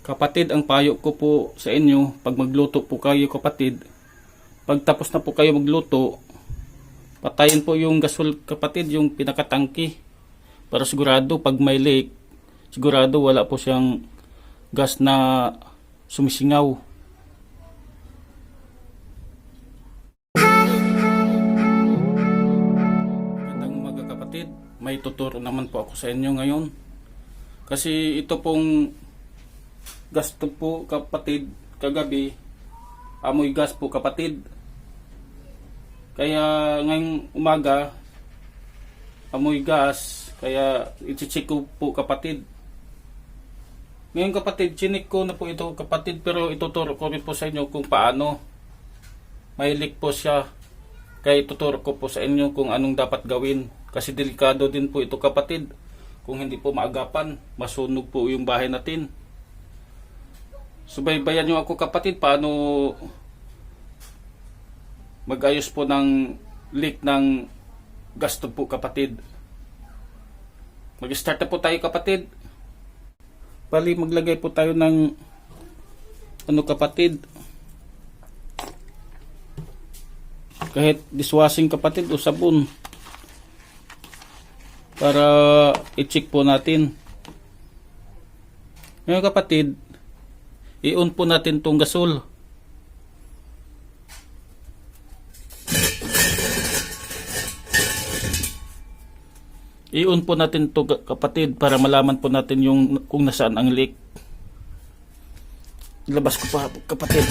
Kapatid, ang payo ko po sa inyo, pag magluto po kayo kapatid, pag tapos na po kayo magluto, patayin po yung gasol kapatid, yung pinakatangki. Para sigurado pag may leak, sigurado wala po siyang gas na sumisingaw. Magandang umaga kapatid, may tuturo naman po ako sa inyo ngayon. Kasi ito pong gas po kapatid, kagabi amoy gas po kapatid. Kaya ngayong umaga amoy gas, kaya i-check ko po kapatid. Ngayon kapatid, chinik ko na po ito kapatid, pero ituturo ko rin po sa inyo kung paano. May leak po siya, kaya ituturo ko po sa inyo kung anong dapat gawin. Kasi delikado din po ito kapatid. Kung hindi po maagapan, masunog po yung bahay natin. Subaybayan nyo ako kapatid, paano mag-ayos po ng leak ng gas po kapatid. Mag-start na po tayo kapatid. Bali, maglagay po tayo ng kapatid, kahit dishwashing kapatid o sabon, para i-check po natin. Ngayon kapatid, i-on po natin tong gasol. I-on po natin to kapatid para malaman po natin yung kung nasaan ang leak. Ilabas ko pa kapatid.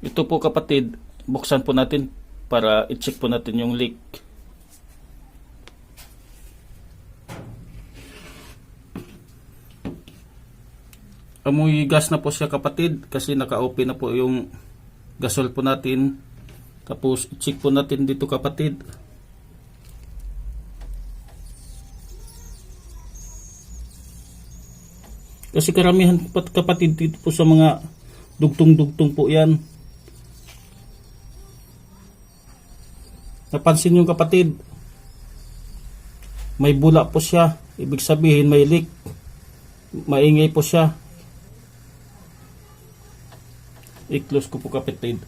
Ito po kapatid, buksan po natin para i-check po natin yung leak. Amoy gas na po siya kapatid kasi naka-open na po yung gasol po natin. Tapos i-check po natin dito kapatid. Kasi karamihan kapatid dito po sa mga dugtong-dugtong po yan. Napansin nyo kapatid, may bula po siya. Ibig sabihin may leak. Maingay po siya. I-close ko po kapatid.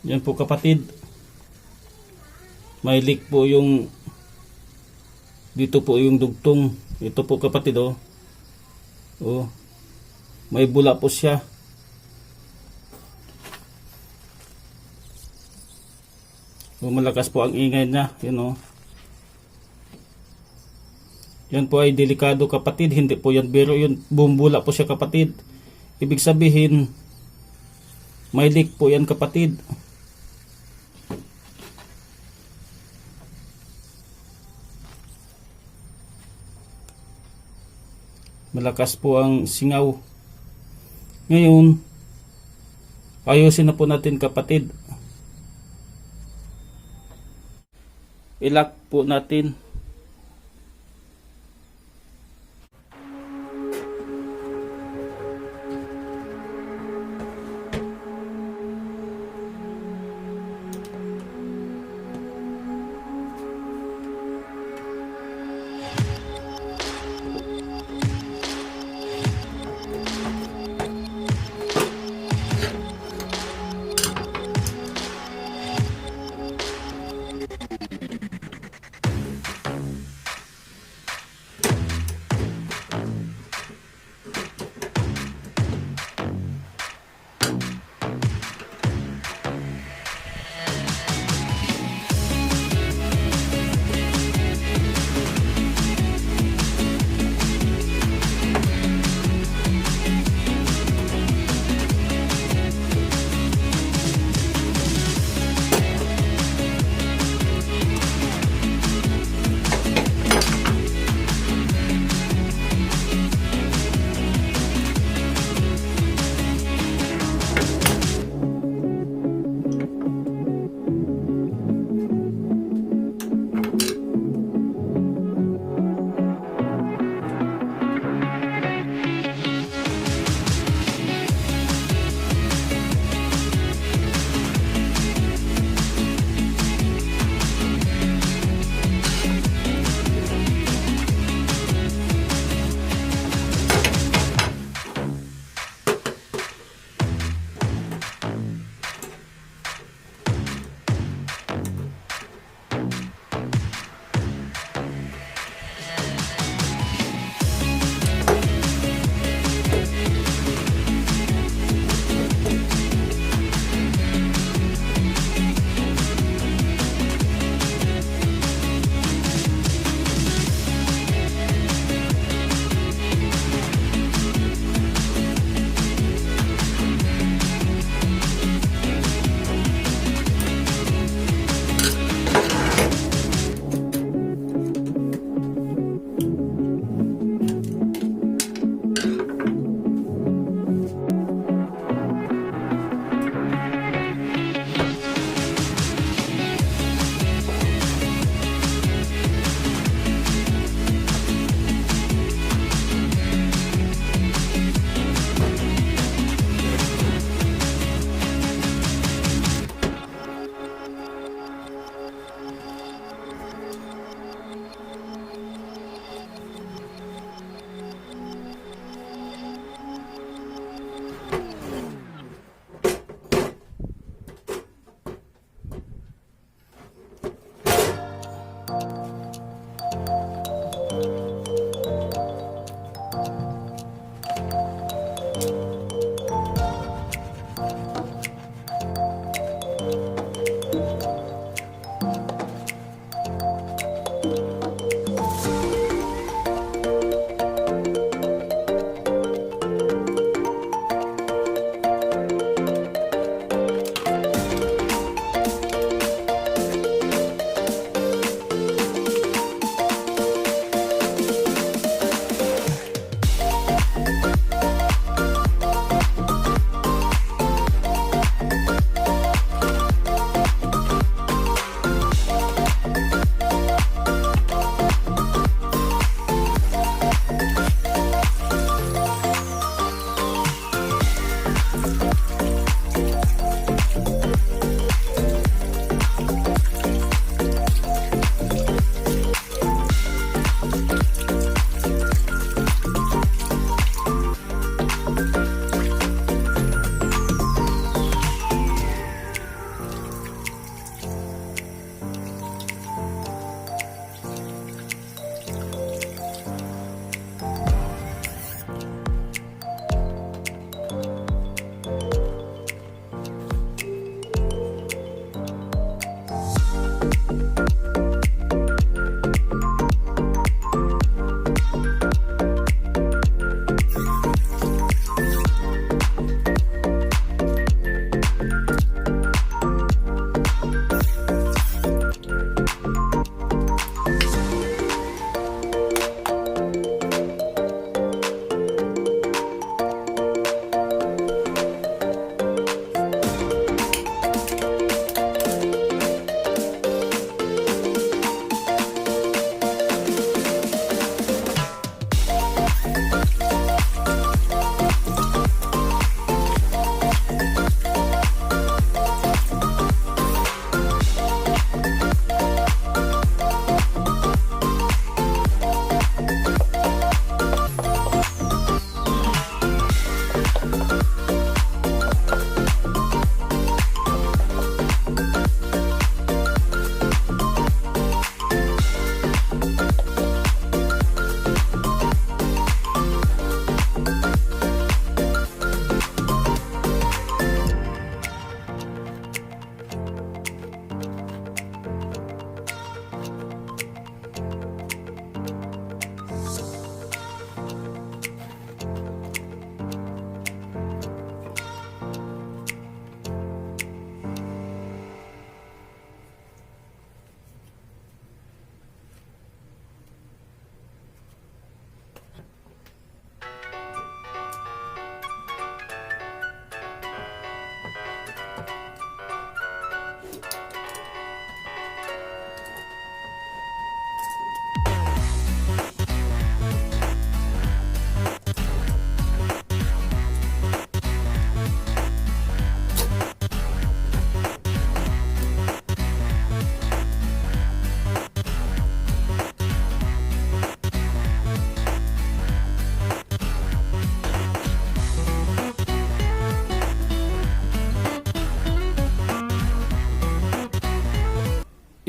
Yan po kapatid. May leak po yung dito po yung dugtong. Ito po kapatid oh. Oh. May bula po siya. Malakas po ang ingay niya, yun o. Yan po ay delikado kapatid, hindi po yan biro, yun bumula po siya kapatid. Ibig sabihin, may leak po yan kapatid. Malakas po ang singaw. Ngayon, ayusin na po natin kapatid. I-lock po natin.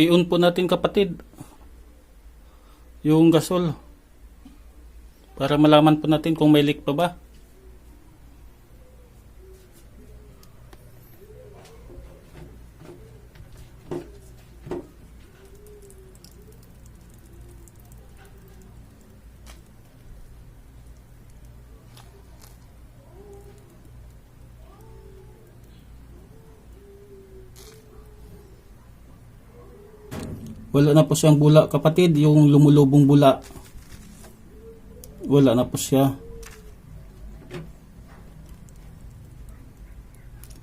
I-on po natin kapatid yung gasol para malaman po natin kung may leak pa ba. Wala na po siyang bula kapatid, yung lumulubong bula. Wala na po siya.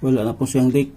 Wala na po siyang leak.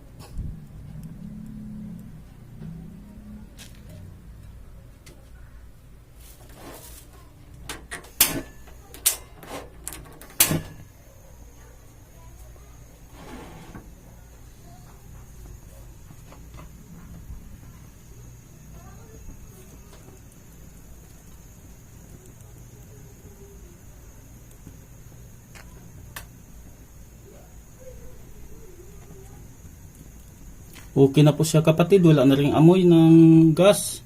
Okay na po siya kapatid, wala na ring amoy ng gas.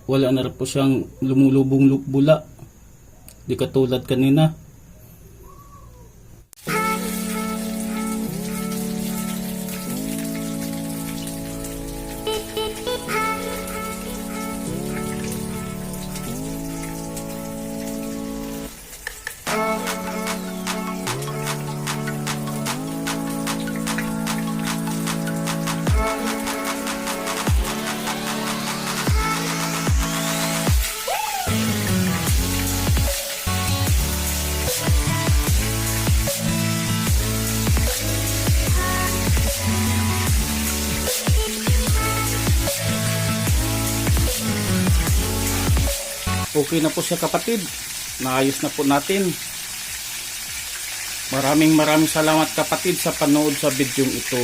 Wala na rin po siyang lumulubong bula. Di katulad kanina. Okay na po siya kapatid. Naayos na po natin. Maraming salamat kapatid sa panood sa video ito.